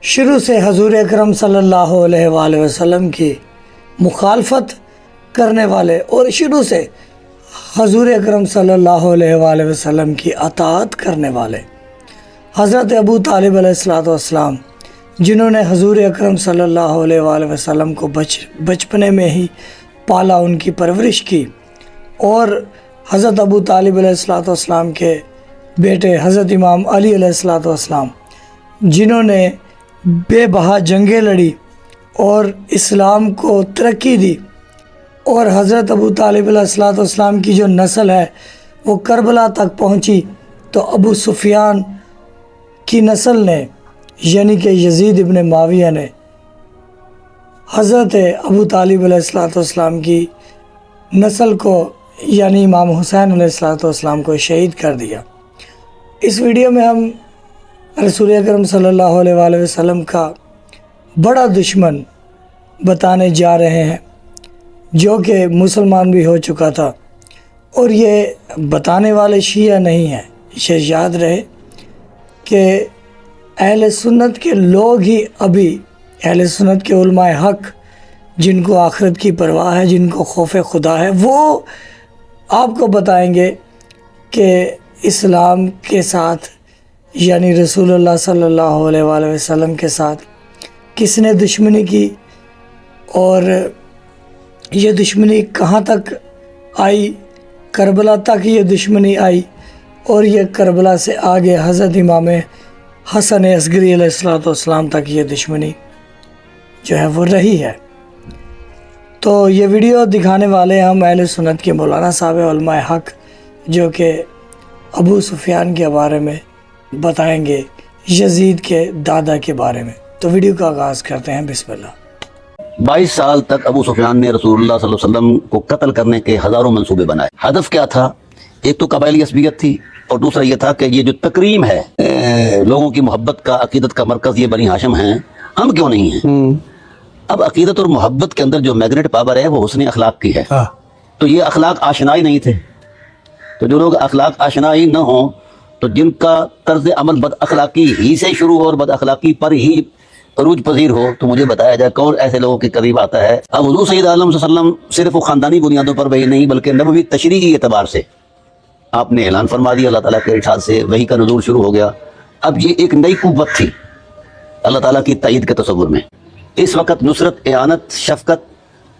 شروع سے حضور اکرم صلی اللہ علیہ وآلہ وسلم کی مخالفت کرنے والے اور شروع سے حضور اکرم صلی اللہ علیہ وآلہ وسلم کی اطاعت کرنے والے حضرت ابو طالب علیہ السلام، جنہوں نے حضور اکرم صلی اللہ علیہ وآلہ وسلم کو بچپنے میں ہی پالا، ان کی پرورش کی، اور حضرت ابو طالب علیہ السلام کے بیٹے حضرت امام علی علیہ السلام، جنہوں نے بے بہا جنگیں لڑی اور اسلام کو ترقی دی، اور حضرت ابو طالب علیہ السلام کی جو نسل ہے وہ کربلا تک پہنچی، تو ابو سفیان کی نسل نے یعنی کہ یزید ابن معاویہ نے حضرت ابو طالب علیہ السلام کی نسل کو یعنی امام حسین علیہ السلام کو شہید کر دیا۔ اس ویڈیو میں ہم رسول اکرم صلی اللہ علیہ وآلہ وسلم کا بڑا دشمن بتانے جا رہے ہیں، جو کہ مسلمان بھی ہو چکا تھا، اور یہ بتانے والے شیعہ نہیں ہیں۔ یہ یاد رہے کہ اہل سنت کے لوگ ہی ابھی، اہل سنت کے علماء حق جن کو آخرت کی پرواہ ہے، جن کو خوف خدا ہے، وہ آپ کو بتائیں گے کہ اسلام کے ساتھ یعنی رسول اللہ صلی اللہ علیہ وآلہ وسلم کے ساتھ کس نے دشمنی کی، اور یہ دشمنی کہاں تک آئی، کربلا تک یہ دشمنی آئی، اور یہ کربلا سے آگے حضرت امام حسن عسکری علیہ السلام تک یہ دشمنی جو ہے وہ رہی ہے۔ تو یہ ویڈیو دکھانے والے ہم اہل سنت کے مولانا صاحب علماء حق، جو کہ ابو سفیان کے بارے میں بتائیں گے، یزید کے دادا کے بارے میں۔ تو ویڈیو کا آغاز کرتے ہیں، بسم اللہ۔ 22 سال تک ابو سفیان نے رسول اللہ صلی اللہ علیہ وسلم کو قتل کرنے کے ہزاروں منصوبے بنائے۔ ہدف کیا تھا؟ ایک تو قبائلی عصبیت تھی، اور دوسرا یہ تھا کہ یہ جو تکریم ہے، لوگوں کی محبت کا، عقیدت کا مرکز یہ بنی ہاشم ہیں، ہم کیوں نہیں ہیں؟ اب عقیدت اور محبت کے اندر جو میگنیٹ پاور ہے وہ حسن اخلاق کی ہے، تو یہ اخلاق آشنائی نہیں تھے۔ تو جو لوگ اخلاق آشنائی نہ ہوں، تو جن کا طرز عمل بد اخلاقی ہی سے شروع ہو اور بد اخلاقی پر ہی عروج پذیر ہو، تو مجھے بتایا جائے کون ایسے لوگوں کے قریب آتا ہے۔ اب حضور سید عالم صلی اللہ علیہ وسلم صرف وہ خاندانی بنیادوں پر وہی نہیں، بلکہ نبوی تشریعی اعتبار سے آپ نے اعلان فرما دیا، اللہ تعالیٰ کے ارشاد سے وحی کا نزول شروع ہو گیا۔ اب یہ ایک نئی قوت تھی اللہ تعالیٰ کی تائید کے تصور میں۔ اس وقت نصرت، اعانت، شفقت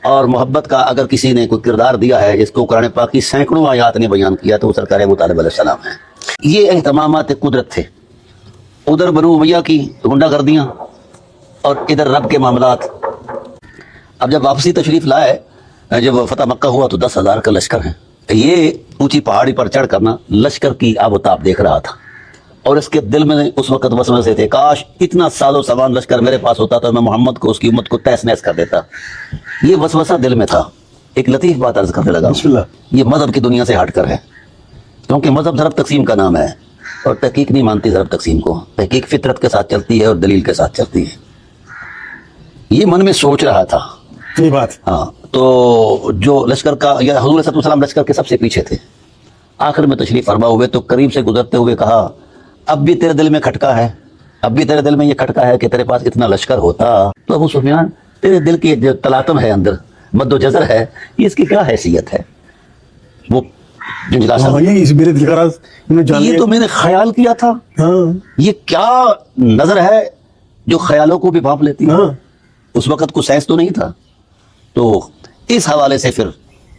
اور محبت کا اگر کسی نے کوئی کردار دیا ہے، جس کو قرآن پاک کی سینکڑوں آیات نے بیان کیا، تو وہ سرکار ابو طالب علیہ السلام ہیں۔ یہ اہتمامات قدرت تھے، ادھر بنو امیہ کی غنڈہ گردیاں اور ادھر رب کے معاملات۔ اب جب واپسی تشریف لائے، جب فتح مکہ ہوا، تو 10,000 کا لشکر ہے۔ یہ اونچی پہاڑی پر چڑھ کرنا لشکر کی آب و تاب دیکھ رہا تھا، اور اس کے دل میں اس وقت وسوسے تھے، کاش اتنا سال و سامان لشکر میرے پاس ہوتا تو میں محمد کو، اس کی امت کو تہس نہس کر دیتا۔ یہ وسوسہ دل میں تھا۔ ایک لطیف بات عرض کرنے لگا، یہ مذہب کی دنیا سے ہٹ کر ہے، کیونکہ مذہب ضرب تقسیم کا نام ہے، اور تحقیق نہیں مانتی ضرب تقسیم کو۔ تحقیق فطرت کے ساتھ چلتی ہے اور دلیل کے ساتھ چلتی ہے۔ یہ من میں سوچ رہا تھا یہ بات۔ ہاں، تو جو لشکر کا، یا حضور صلی اللہ علیہ وسلم لشکر کے سب سے پیچھے تھے، آخر میں تشریف فرما ہوئے، تو قریب سے گزرتے ہوئے کہا، اب بھی تیرے دل میں کھٹکا ہے، اب بھی تیرے دل میں یہ کھٹکا ہے کہ تیرے پاس اتنا لشکر ہوتا۔ تو ابو سفیان، تیرے دل کی جو تلاطم ہے، اندر مد و جزر ہے، یہ اس کی کیا حیثیت ہے؟ وہ یہ تو میں نے خیال کیا تھا، یہ کیا نظر ہے جو خیالوں کو بھی بھانپ لیتی ہے۔ اس وقت کو سائنس تو نہیں تھا، تو اس حوالے سے پھر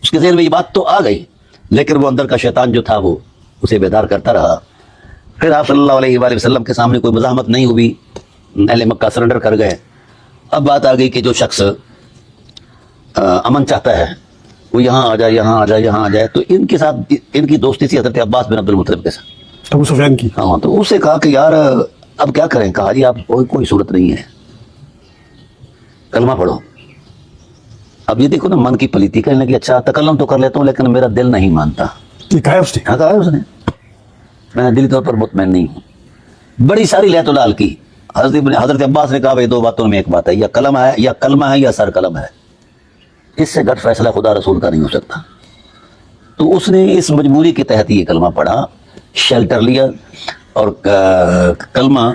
اس کے ذہن میں یہ بات تو آ گئی، لیکن وہ اندر کا شیطان جو تھا وہ اسے بیدار کرتا رہا۔ پھر آپ صلی اللہ علیہ وآلہ وسلم کے سامنے کوئی مزاحمت نہیں ہوئی، اہل مکہ سرنڈر کر گئے۔ اب بات آ گئی کہ جو شخص امن چاہتا ہے وہ یہاں آ جائے، یہاں آ جائے، یہاں آ جائے۔ تو ان کے ساتھ ان کی دوستی تھی حضرت عباس بن عبد المطلب کے ساتھ، ابو سفیان کی۔ ہاں، تو اس سے کہا کہ یار اب کیا کریں؟ کہا جی آپ کوئی صورت نہیں ہے، کلمہ پڑھو۔ اب یہ دیکھو نا، من کی پلیتی، کہنے لگی اچھا تکلم تو کر لیتا ہوں لیکن میرا دل نہیں مانتا۔ کہا ہے اس نے، میں دلی طور پر مطمئن نہیں ہوں۔ بڑی ساری لیت و لال کی۔ حضرت عباس نے کہا بھائی دو باتوں میں ایک بات ہے، یا کلمہ ہے یا سر قلم ہے، اس سے گھٹ فیصلہ خدا رسول کا نہیں ہو سکتا۔ تو اس نے اس مجبوری کے تحت یہ کلمہ پڑھا، شیلٹر لیا، اور کلمہ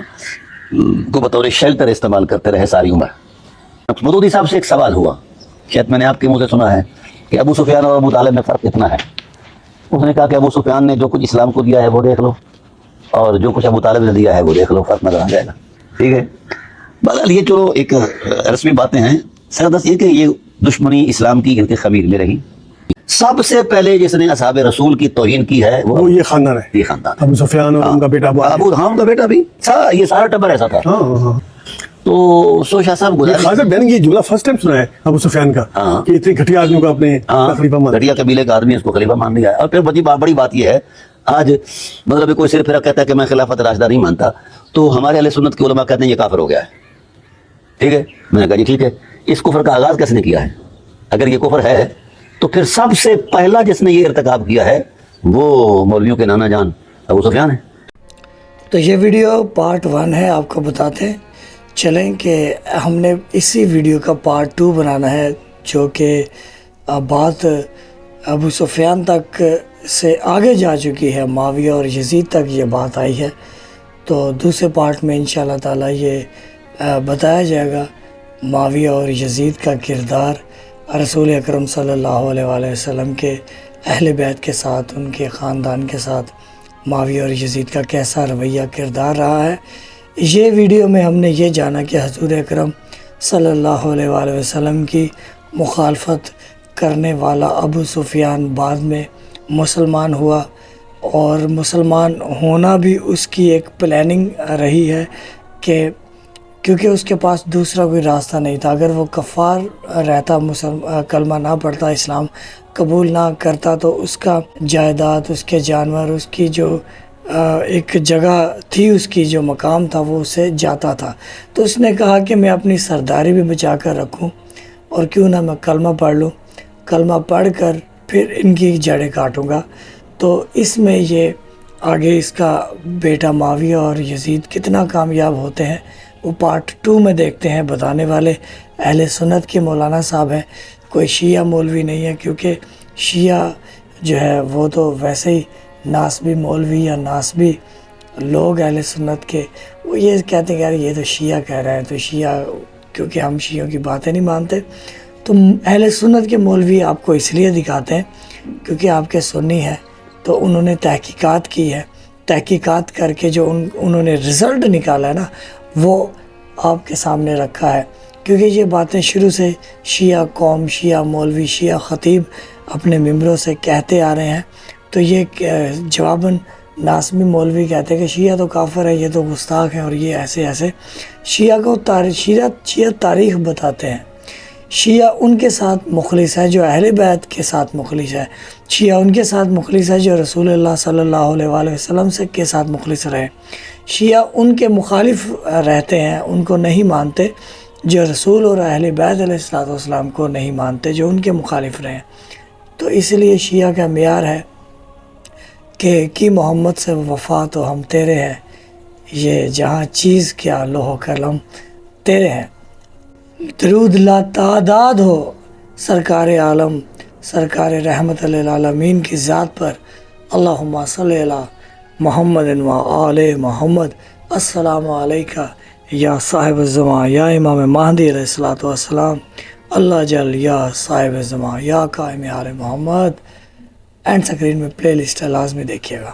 کو بطور شیلٹر استعمال کرتے رہے ساری عمر. مودودی صاحب سے ایک سوال ہوا, شاید میں نے آپ کے منہ سے سنا ہے, کہ ابو سفیان اور ابو طالب میں فرق کتنا ہے. اس نے کہا کہ ابو سفیان نے جو کچھ اسلام کو دیا ہے وہ دیکھ لو, اور جو کچھ ابو طالب نے دیا ہے وہ دیکھ لو, فرق نظر آ جائے گا. ٹھیک ہے, بہرحال یہ چلو ایک رسمی باتیں ہیں. سردس یہ کہ یہ دشمنی اسلام کی ان کے خمیر میں رہی. سب سے پہلے جس نے اصحاب رسول کی توہین کی ہے وہ یہ خاندان ہے, یہ خاندان. ابو سفیان اور ان کا بیٹا ابو ہم کا بیٹا بھی, یہ سارا ٹبر ایسا تھا. تو شاہ صاحب خاصر میں نے یہ جملہ فرسٹ ٹائم سنا ہے ابو سفیان کا, کہ اتنے گھٹیا آدمیوں کو اپنے خلیفہ مان, گھٹیا قبیلے کا آدمی اس کو خلیفہ مان لیا ہے. اور پھر بڑی بات یہ ہے, آج مطلب کوئی صرف پھر کہتا ہے کہ میں خلافت راشدہ نہیں مانتا, تو ہمارے اہل سنت کے علماء کہتے ہیں یہ کافر ہو گیا ہے. ٹھیک ہے, میں نے کہا جی ٹھیک ہے, اس کفر کا آغاز کس نے کیا ہے؟ اگر یہ کفر ہے تو پھر سب سے پہلا جس نے یہ ارتکاب کیا ہے وہ مولویوں کے نانا جان ابو سفیان ہے. تو یہ ویڈیو پارٹ 1 ہے, آپ کو بتاتے چلیں کہ ہم نے اسی ویڈیو کا پارٹ 2 بنانا ہے, جو کہ بات ابو سفیان تک سے آگے جا چکی ہے, معاویہ اور یزید تک یہ بات آئی ہے. تو دوسرے پارٹ میں انشاءاللہ تعالی یہ بتایا جائے گا معاویہ اور یزید کا کردار رسول اکرم صلی اللہ علیہ وآلہ وسلم کے اہل بیت کے ساتھ, ان کے خاندان کے ساتھ معاویہ اور یزید کا کیسا رویہ کردار رہا ہے. یہ ویڈیو میں ہم نے یہ جانا کہ حضور اکرم صلی اللہ علیہ وآلہ وسلم کی مخالفت کرنے والا ابو سفیان بعد میں مسلمان ہوا, اور مسلمان ہونا بھی اس کی ایک پلاننگ رہی ہے, کہ کیونکہ اس کے پاس دوسرا کوئی راستہ نہیں تھا. اگر وہ کفار رہتا, کلمہ نہ پڑھتا, اسلام قبول نہ کرتا, تو اس کا جائیداد, اس کے جانور, اس کی جو ایک جگہ تھی, اس کی جو مقام تھا, وہ اسے جاتا تھا. تو اس نے کہا کہ میں اپنی سرداری بھی بچا کر رکھوں, اور کیوں نہ میں کلمہ پڑھ لوں, کلمہ پڑھ کر پھر ان کی جڑیں کاٹوں گا. تو اس میں یہ آگے اس کا بیٹا معاویہ اور یزید کتنا کامیاب ہوتے ہیں وہ پارٹ 2 میں دیکھتے ہیں. بتانے والے اہل سنت کے مولانا صاحب ہیں, کوئی شیعہ مولوی نہیں ہے, کیونکہ شیعہ جو ہے وہ تو ویسے ہی ناسبی مولوی یا ناسبی لوگ اہل سنت کے, وہ یہ کہتے ہیں کہ یار یہ تو شیعہ کہہ رہے ہیں, تو شیعہ, کیونکہ ہم شیعوں کی باتیں نہیں مانتے. تو اہل سنت کے مولوی آپ کو اس لیے دکھاتے ہیں کیونکہ آپ کے سنی ہیں, تو انہوں نے تحقیقات کی ہے, تحقیقات کر کے جو انہوں نے رزلٹ نکالا ہے نا, وہ آپ کے سامنے رکھا ہے. کیونکہ یہ باتیں شروع سے شیعہ قوم, شیعہ مولوی, شیعہ خطیب اپنے ممبروں سے کہتے آ رہے ہیں. تو یہ جواباً ناسبی مولوی کہتے ہیں کہ شیعہ تو کافر ہے, یہ تو گستاخ ہیں, اور یہ ایسے ایسے شیعہ کو شیعہ تاریخ بتاتے ہیں. شیعہ ان کے ساتھ مخلص ہے جو اہل بیت کے ساتھ مخلص ہے, شیعہ ان کے ساتھ مخلص ہے جو رسول اللہ صلی اللہ علیہ وآلہ وسلم سے کے ساتھ مخلص رہے. شیعہ ان کے مخالف رہتے ہیں, ان کو نہیں مانتے, جو رسول اور اہل بیت علیہ السلام کو نہیں مانتے, جو ان کے مخالف رہے. تو اس لیے شیعہ کا معیار ہے کہ کی محمد سے وفا تو ہم تیرے ہیں, یہ جہاں چیز کیا لوح قلم تیرے ہیں. درود لا تعداد ہو سرکار عالم, سرکار رحمت للعالمین کی ذات پر. اللہم صلی علی محمد و آل محمد. السلام علیکہ یا صاحب الزمان یا امام مہدی علیہ السلام. اللہ جل یا صاحب الزمان یا قائم آل محمد. اینڈ سکرین میں پلے لسٹ ہے, لازمی دیکھیے گا.